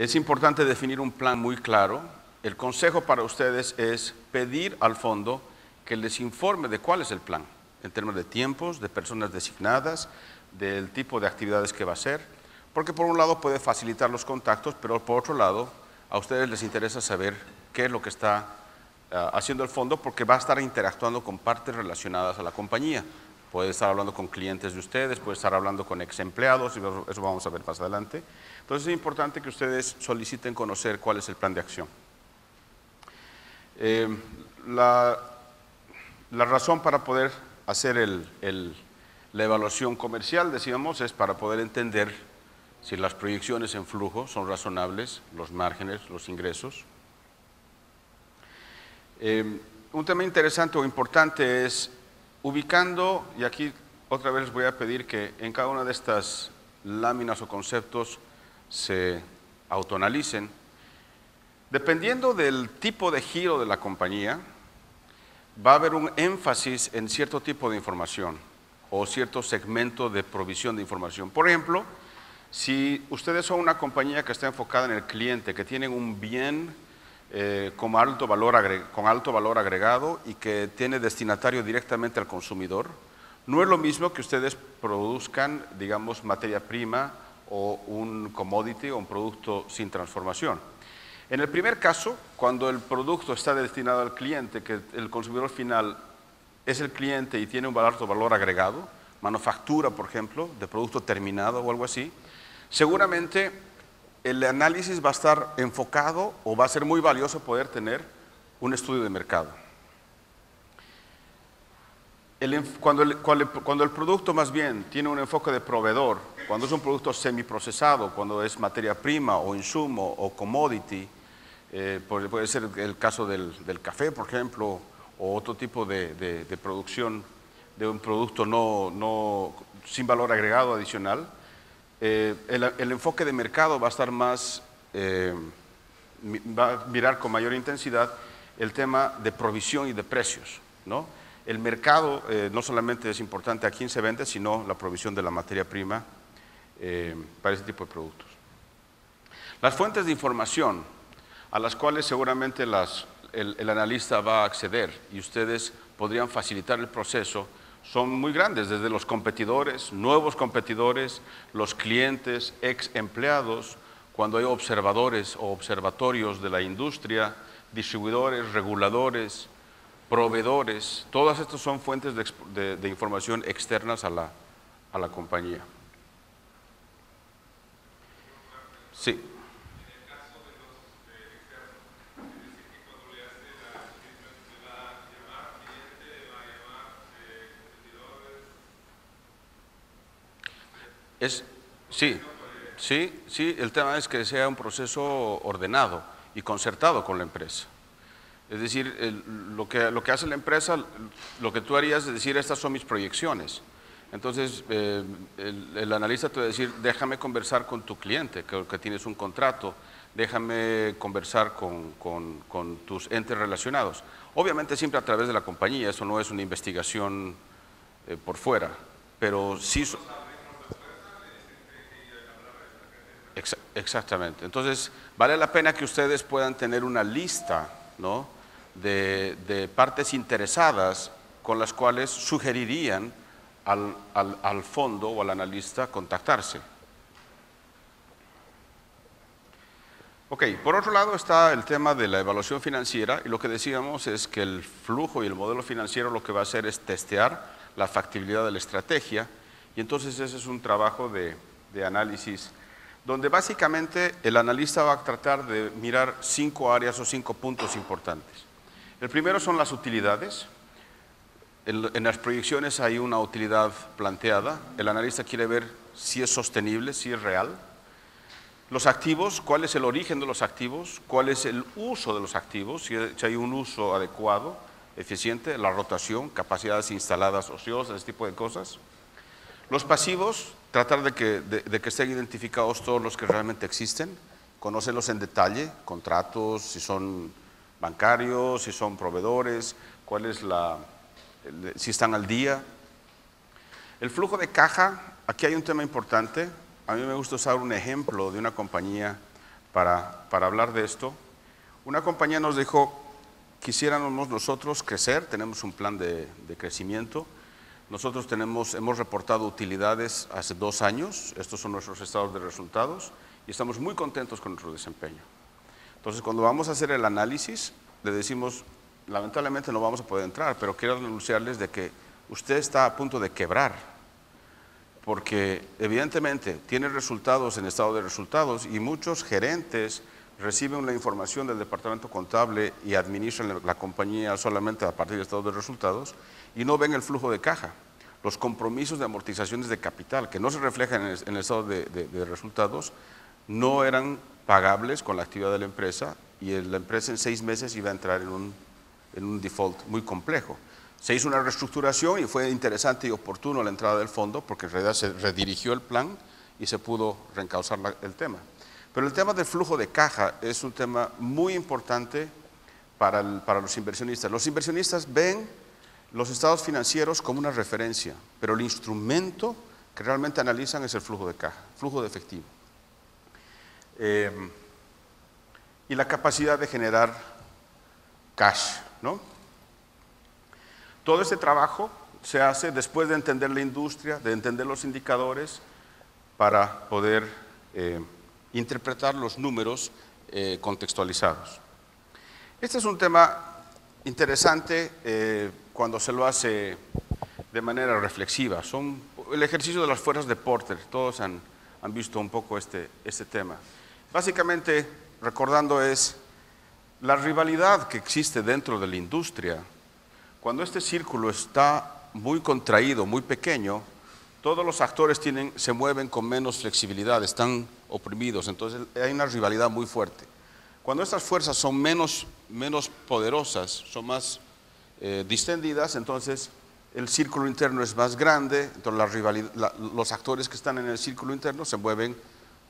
Es importante definir un plan muy claro. El consejo para ustedes es pedir al fondo que les informe de cuál es el plan, en términos de tiempos, de personas designadas, del tipo de actividades que va a hacer, porque por un lado puede facilitar los contactos, pero por otro lado a ustedes les interesa saber qué es lo que está haciendo el fondo, porque va a estar interactuando con partes relacionadas a la compañía. Puede estar hablando con clientes de ustedes, puede estar hablando con ex empleados, y eso vamos a ver más adelante. Entonces es importante que ustedes soliciten conocer cuál es el plan de acción. La razón para poder hacer la evaluación comercial, decíamos, es para poder entender si las proyecciones en flujo son razonables, los márgenes, los ingresos. Un tema interesante o importante es ubicando, y aquí otra vez les voy a pedir que en cada una de estas láminas o conceptos se autoanalicen. Dependiendo del tipo de giro de la compañía, va a haber un énfasis en cierto tipo de información o cierto segmento de provisión de información. Por ejemplo, si ustedes son una compañía que está enfocada en el cliente, que tienen un bien con alto valor agregado y que tiene destinatario directamente al consumidor, no es lo mismo que ustedes produzcan, digamos, materia prima o un commodity o un producto sin transformación. En el primer caso, cuando el producto está destinado al cliente, que el consumidor final es el cliente y tiene un alto valor agregado, manufactura, por ejemplo, de producto terminado o algo así, seguramente el análisis va a estar enfocado o va a ser muy valioso poder tener un estudio de mercado. Cuando el producto más bien tiene un enfoque de proveedor, cuando es un producto semiprocesado, cuando es materia prima o insumo o commodity, puede ser el caso del café, por ejemplo, o otro tipo de producción de un producto sin valor agregado adicional, el enfoque de mercado va a estar más, va a mirar con mayor intensidad el tema de provisión y de precios, ¿no? El mercado no solamente es importante a quién se vende, sino la provisión de la materia prima para ese tipo de productos. Las fuentes de información a las cuales seguramente el analista va a acceder y ustedes podrían facilitar el proceso son muy grandes, desde los competidores, nuevos competidores, los clientes, ex empleados, cuando hay observadores o observatorios de la industria, distribuidores, reguladores, proveedores, todas estas son fuentes de información externas a la compañía. Sí. Sí, el tema es que sea un proceso ordenado y concertado con la empresa. Es decir, lo que hace la empresa, lo que tú harías es decir, estas son mis proyecciones. Entonces, el analista te va a decir, déjame conversar con tu cliente, que tienes un contrato, déjame conversar con tus entes relacionados. Obviamente siempre a través de la compañía, eso no es una investigación por fuera, pero sí... Exactamente. Entonces, vale la pena que ustedes puedan tener una lista, ¿no?, de partes interesadas con las cuales sugerirían al fondo o al analista contactarse. Ok, por otro lado está el tema de la evaluación financiera, y lo que decíamos es que el flujo y el modelo financiero lo que va a hacer es testear la factibilidad de la estrategia, y entonces ese es un trabajo de análisis donde básicamente el analista va a tratar de mirar 5 áreas o 5 puntos importantes. El primero son las utilidades. En las proyecciones hay una utilidad planteada. El analista quiere ver si es sostenible, si es real. Los activos, cuál es el origen de los activos, cuál es el uso de los activos, si hay un uso adecuado, eficiente, la rotación, capacidades instaladas ociosas, ese tipo de cosas. Los pasivos, tratar de que estén identificados todos los que realmente existen, conocerlos en detalle, contratos, si son bancarios, si son proveedores, si están al día. El flujo de caja, aquí hay un tema importante. A mí me gusta usar un ejemplo de una compañía para hablar de esto. Una compañía nos dijo, quisiéramos nosotros crecer, tenemos un plan de crecimiento. Nosotros hemos reportado utilidades hace 2 años, estos son nuestros estados de resultados y estamos muy contentos con nuestro desempeño. Entonces, cuando vamos a hacer el análisis, le decimos, lamentablemente no vamos a poder entrar, pero quiero anunciarles de que usted está a punto de quebrar, porque evidentemente tiene resultados en estado de resultados y muchos gerentes reciben la información del departamento contable y administran la compañía solamente a partir de estado de resultados y no ven el flujo de caja, los compromisos de amortizaciones de capital que no se reflejan en el estado de resultados no eran pagables con la actividad de la empresa y la empresa en 6 meses iba a entrar en un default muy complejo. Se hizo una reestructuración y fue interesante y oportuno la entrada del fondo porque en realidad se redirigió el plan y se pudo reencauzar el tema. Pero el tema del flujo de caja es un tema muy importante para los inversionistas. Los inversionistas ven los estados financieros como una referencia, pero el instrumento que realmente analizan es el flujo de caja, flujo de efectivo. Y la capacidad de generar cash, ¿no? Todo este trabajo se hace después de entender la industria, de entender los indicadores, para poder interpretar los números contextualizados. Este es un tema interesante cuando se lo hace de manera reflexiva. El ejercicio de las fuerzas de Porter, todos han visto un poco este tema. Básicamente, recordando es la rivalidad que existe dentro de la industria. Cuando este círculo está muy contraído, muy pequeño, todos los actores se mueven con menos flexibilidad, están oprimidos, entonces hay una rivalidad muy fuerte. Cuando estas fuerzas son menos poderosas, son más distendidas, entonces el círculo interno es más grande, entonces los actores que están en el círculo interno se mueven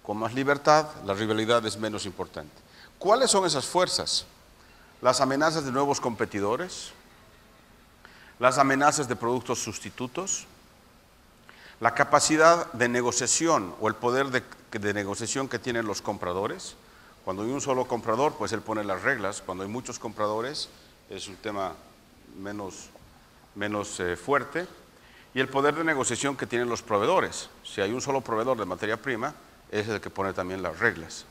con más libertad, la rivalidad es menos importante. ¿Cuáles son esas fuerzas? Las amenazas de nuevos competidores, las amenazas de productos sustitutos, la capacidad de negociación o el poder de negociación que tienen los compradores. Cuando hay un solo comprador, pues él pone las reglas. Cuando hay muchos compradores, es un tema menos fuerte. Y el poder de negociación que tienen los proveedores. Si hay un solo proveedor de materia prima, es el que pone también las reglas.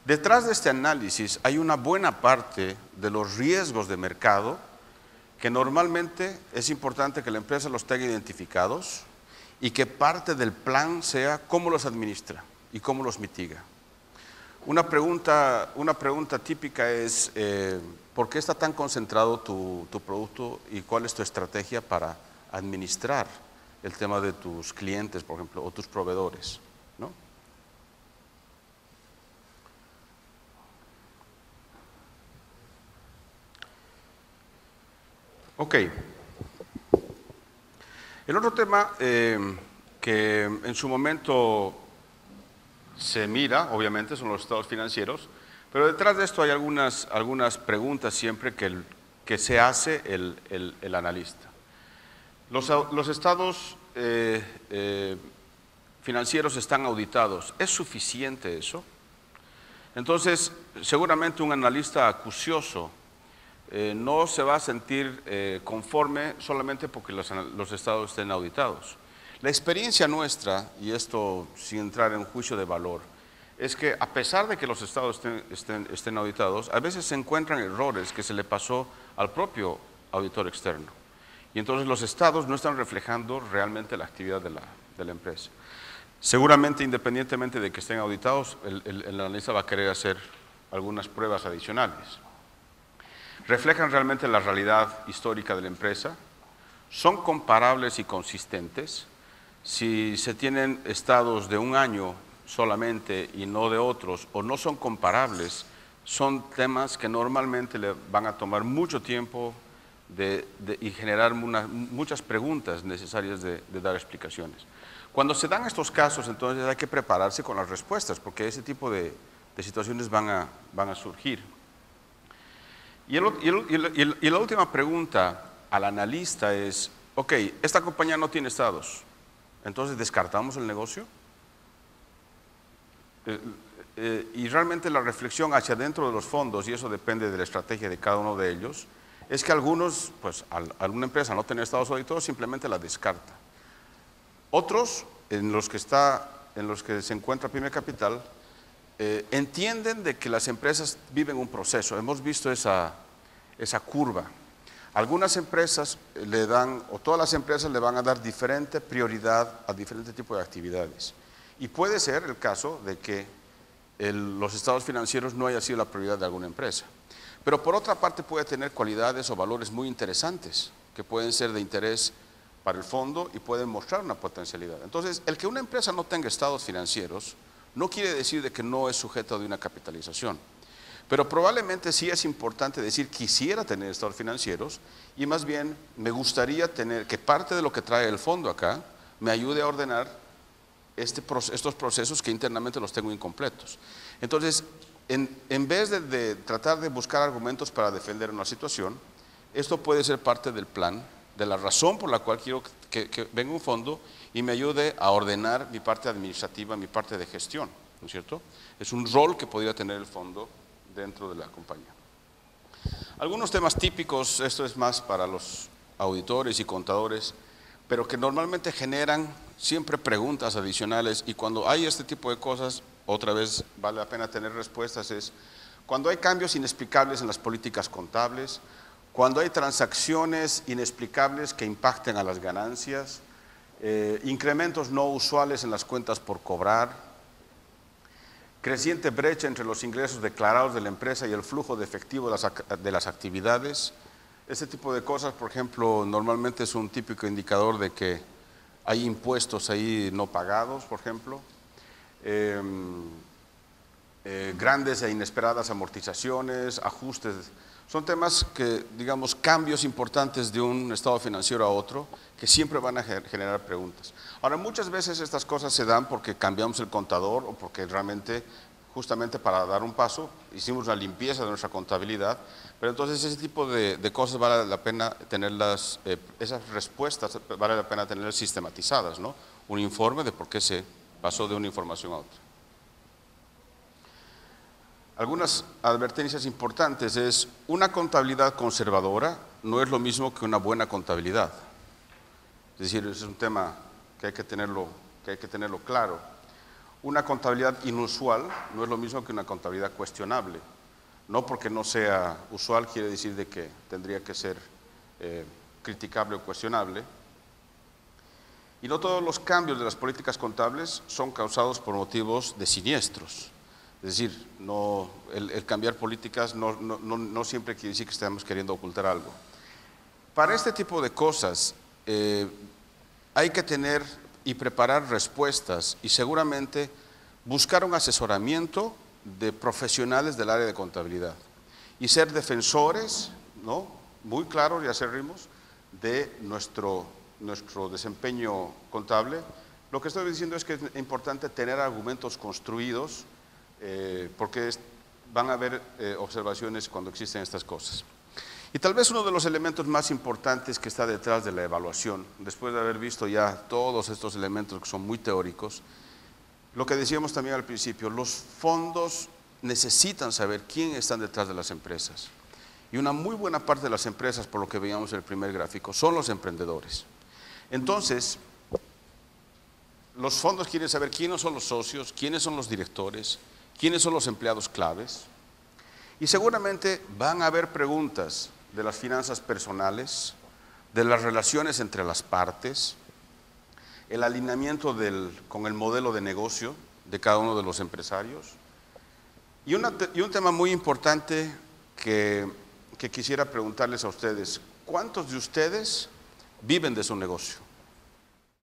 Detrás de este análisis hay una buena parte de los riesgos de mercado que normalmente es importante que la empresa los tenga identificados y que parte del plan sea cómo los administra y cómo los mitiga. Una pregunta típica es, ¿por qué está tan concentrado tu producto y cuál es tu estrategia para administrar el tema de tus clientes, por ejemplo, o tus proveedores, ¿no? Ok. El otro tema que en su momento se mira, obviamente, son los estados financieros, pero detrás de esto hay algunas preguntas siempre que se hace el analista. Los estados financieros están auditados. ¿Es suficiente eso? Entonces, seguramente un analista acucioso no se va a sentir conforme solamente porque los estados estén auditados. La experiencia nuestra, y esto sin entrar en juicio de valor, es que a pesar de que los estados estén auditados, a veces se encuentran errores que se le pasó al propio auditor externo. Y entonces los estados no están reflejando realmente la actividad de la empresa. Seguramente, independientemente de que estén auditados, el analista va a querer hacer algunas pruebas adicionales. ¿Reflejan realmente la realidad histórica de la empresa? ¿Son comparables y consistentes? Si se tienen estados de un año solamente y no de otros, o no son comparables, son temas que normalmente le van a tomar mucho tiempo y generar muchas preguntas necesarias de dar explicaciones. Cuando se dan estos casos, entonces hay que prepararse con las respuestas, porque ese tipo de situaciones van a surgir. Y la última pregunta al analista es, ok, esta compañía no tiene estados, entonces ¿descartamos el negocio? y realmente la reflexión hacia dentro de los fondos, y eso depende de la estrategia de cada uno de ellos, es que algunos, pues alguna empresa no tener estados auditados simplemente la descarta. Otros, en los que se encuentra Pyme Capital, entienden de que las empresas viven un proceso. Hemos visto esa curva. Algunas empresas le dan, o todas las empresas le van a dar diferente prioridad a diferentes tipos de actividades. Y puede ser el caso de que los estados financieros no haya sido la prioridad de alguna empresa. Pero por otra parte puede tener cualidades o valores muy interesantes que pueden ser de interés para el fondo y pueden mostrar una potencialidad. Entonces, el que una empresa no tenga estados financieros no quiere decir de que no es sujeto de una capitalización. Pero probablemente sí es importante decir, quisiera tener estados financieros y más bien me gustaría tener que parte de lo que trae el fondo acá me ayude a ordenar estos procesos que internamente los tengo incompletos. Entonces, en vez de tratar de buscar argumentos para defender una situación, esto puede ser parte del plan, de la razón por la cual quiero que venga un fondo y me ayude a ordenar mi parte administrativa, mi parte de gestión, ¿no es cierto? Es un rol que podría tener el fondo dentro de la compañía. Algunos temas típicos, esto es más para los auditores y contadores, pero que normalmente generan siempre preguntas adicionales, y cuando hay este tipo de cosas, otra vez vale la pena tener respuestas, es cuando hay cambios inexplicables en las políticas contables, cuando hay transacciones inexplicables que impacten a las ganancias, incrementos no usuales en las cuentas por cobrar, creciente brecha entre los ingresos declarados de la empresa y el flujo de efectivo de las actividades. Este tipo de cosas, por ejemplo, normalmente es un típico indicador de que hay impuestos ahí no pagados, por ejemplo. Grandes e inesperadas amortizaciones, ajustes. Son temas que, digamos, cambios importantes de un estado financiero a otro, que siempre van a generar preguntas. Ahora, muchas veces estas cosas se dan porque cambiamos el contador o porque realmente, justamente para dar un paso, hicimos una limpieza de nuestra contabilidad, pero entonces ese tipo de cosas vale la pena tenerlas, esas respuestas vale la pena tenerlas sistematizadas, ¿no? Un informe de por qué se pasó de una información a otra. Algunas advertencias importantes es, una contabilidad conservadora no es lo mismo que una buena contabilidad. Es decir, ese es un tema que hay que tenerlo claro. Una contabilidad inusual no es lo mismo que una contabilidad cuestionable. No porque no sea usual quiere decir de que tendría que ser criticable o cuestionable. Y no todos los cambios de las políticas contables son causados por motivos de siniestros. Es decir, el cambiar políticas no siempre quiere decir que estemos queriendo ocultar algo. Para este tipo de cosas hay que tener y preparar respuestas y seguramente buscar un asesoramiento de profesionales del área de contabilidad y ser defensores, ¿no?, muy claros y acérrimos de nuestro desempeño contable. Lo que estoy diciendo es que es importante tener argumentos construidos, porque van a haber observaciones cuando existen estas cosas. Y tal vez uno de los elementos más importantes que está detrás de la evaluación, después de haber visto ya todos estos elementos que son muy teóricos, lo que decíamos también al principio, los fondos necesitan saber quién están detrás de las empresas. Y una muy buena parte de las empresas, por lo que veíamos en el primer gráfico, son los emprendedores. Entonces, los fondos quieren saber quiénes son los socios, quiénes son los directores, quiénes son los empleados claves. Y seguramente van a haber preguntas de las finanzas personales, de las relaciones entre las partes, el alineamiento con el modelo de negocio de cada uno de los empresarios. Y un tema muy importante que quisiera preguntarles a ustedes: ¿cuántos de ustedes viven de su negocio?